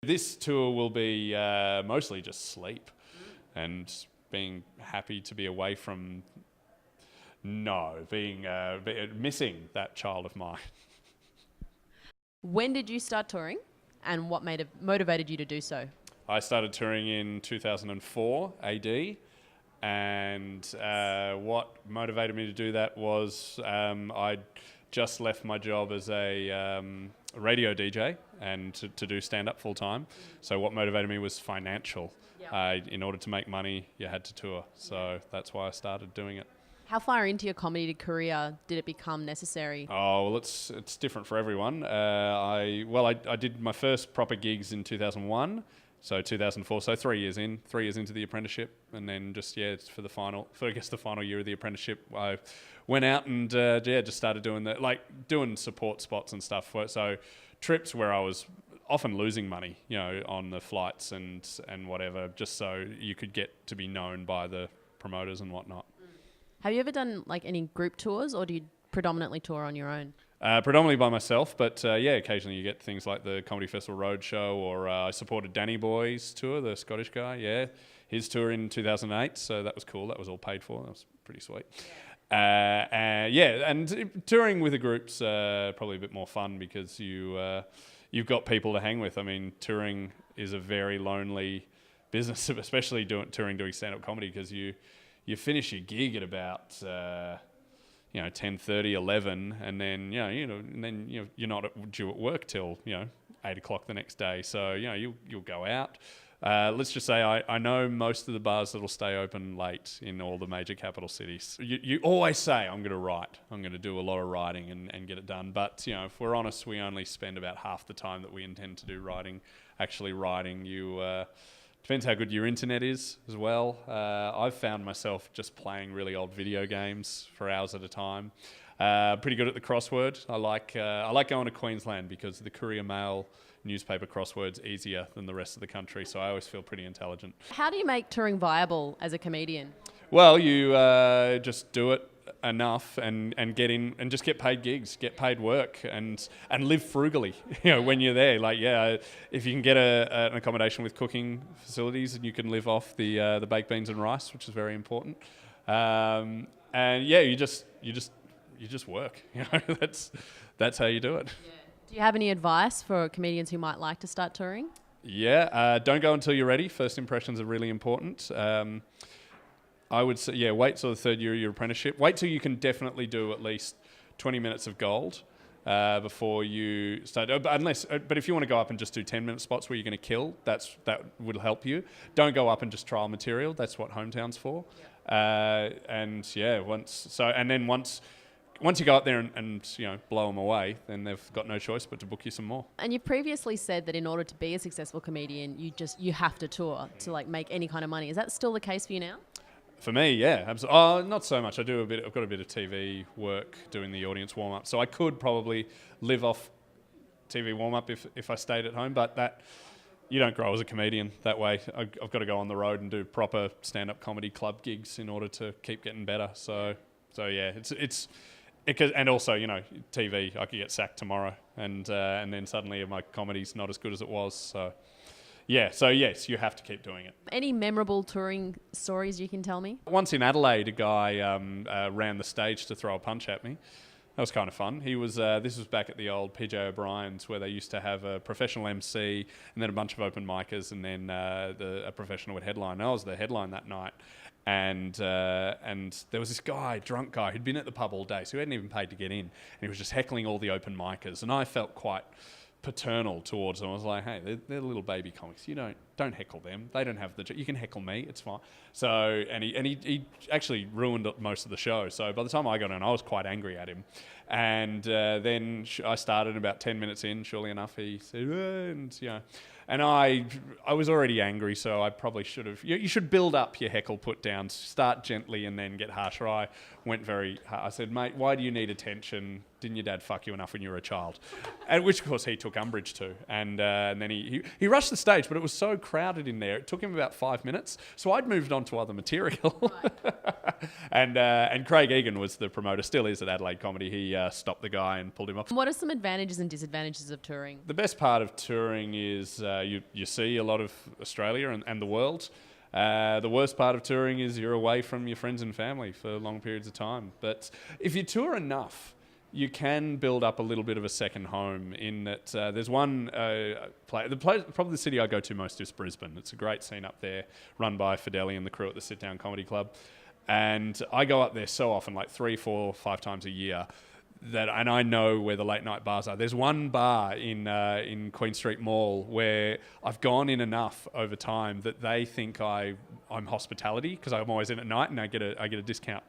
This tour will be mostly just sleep and being happy to be away from, missing that child of mine. When did you start touring, and what motivated you to do so? I started touring in 2004 AD, and what motivated me to do that was I just left my job as a radio DJ and to do stand-up full-time. So what motivated me was financial. In order to make money, you had to tour. So that's why I started doing it. How far into your comedy career did it become necessary? Oh, well, it's different for everyone. I did my first proper gigs in 2001, so 2004, so 3 years into the apprenticeship, and then just for the final year of the apprenticeship, I went out and just started doing support spots and stuff. So trips where I was often losing money, on the flights and whatever, just so you could get to be known by the promoters and whatnot. Have you ever done any group tours, or do you predominantly tour on your own? Predominantly by myself, but occasionally you get things like the Comedy Festival Roadshow, or I supported Danny Boy's tour, the Scottish guy, his tour in 2008, so that was cool. That was all paid for. That was pretty sweet. And touring with a group's probably a bit more fun because you've got people to hang with. I mean, touring is a very lonely business, especially touring doing stand-up comedy, because you finish your gig at about 10:30, 11, and then you're not due at work till 8 o'clock the next day. So you'll go out. Let's just say I know most of the bars that'll stay open late in all the major capital cities. You always say, I'm going to write. I'm going to do a lot of writing and get it done. But if we're honest, we only spend about half the time that we intend to do writing actually writing. Depends how good your internet is as well. I've found myself just playing really old video games for hours at a time. Pretty good at the crossword. I like going to Queensland because the Courier Mail newspaper crossword's easier than the rest of the country, so I always feel pretty intelligent. How do you make touring viable as a comedian? Well, you just do it enough and get in and just get paid gigs, get paid work, and live frugally. When you're there, if you can get an accommodation with cooking facilities, and you can live off the baked beans and rice, which is very important. You just work. That's how you do it. Yeah. Do you have any advice for comedians who might like to start touring? Don't go until you're ready. First impressions are really important. I would say, wait till the third year of your apprenticeship. Wait till you can definitely do at least 20 minutes of gold before you start. But if you want to go up and just do 10-minute spots where you're going to kill, that will help you. Don't go up and just trial material. That's what Hometown's for. Once you go up there and blow them away, then they've got no choice but to book you some more. And you previously said that in order to be a successful comedian, you have to tour to make any kind of money. Is that still the case for you now? For me, yeah, absolutely. Oh, not so much. I've got a bit of TV work doing the audience warm up, so I could probably live off TV warm up if I stayed at home. But that you don't grow as a comedian that way. I've got to go on the road and do proper stand up comedy club gigs in order to keep getting better. So yeah, and also TV. I could get sacked tomorrow, and then suddenly my comedy's not as good as it was. So yes, you have to keep doing it. Any memorable touring stories you can tell me? Once in Adelaide, a guy ran the stage to throw a punch at me. That was kind of fun. This was back at the old PJ O'Brien's, where they used to have a professional MC and then a bunch of open micers, and then a professional would headline. I was the headline that night. And there was this drunk guy, who'd been at the pub all day, so he hadn't even paid to get in. And he was just heckling all the open micers. And I felt quite paternal towards them. I was like, hey, they're little baby comics. You don't heckle them. They don't have you can heckle me. It's fine. So and he actually ruined most of the show. So by the time I got in, I was quite angry at him. And then I started about 10 minutes in. Surely enough, he said, and I was already angry, so I probably should have. You should build up your heckle, put down, start gently, and then get harsher. I went very hard. I said, mate, why do you need attention? Didn't your dad fuck you enough when you were a child? And which, of course, he took umbrage to. And then he rushed the stage, but it was so crowded in there. It took him about 5 minutes. So I'd moved on to other material. And Craig Egan was the promoter, still is at Adelaide Comedy. He stopped the guy and pulled him off. What are some advantages and disadvantages of touring? The best part of touring is you see a lot of Australia and the world. The worst part of touring is you're away from your friends and family for long periods of time. But if you tour enough, you can build up a little bit of a second home in that there's one probably the city I go to most is Brisbane. It's a great scene up there, run by Fideli and the crew at the Sit Down Comedy Club. And I go up there so often, like 3, 4, 5 times a year, and I know where the late night bars are. There's one bar in Queen Street Mall where I've gone in enough over time that they think I'm hospitality because I'm always in at night and I get a discount.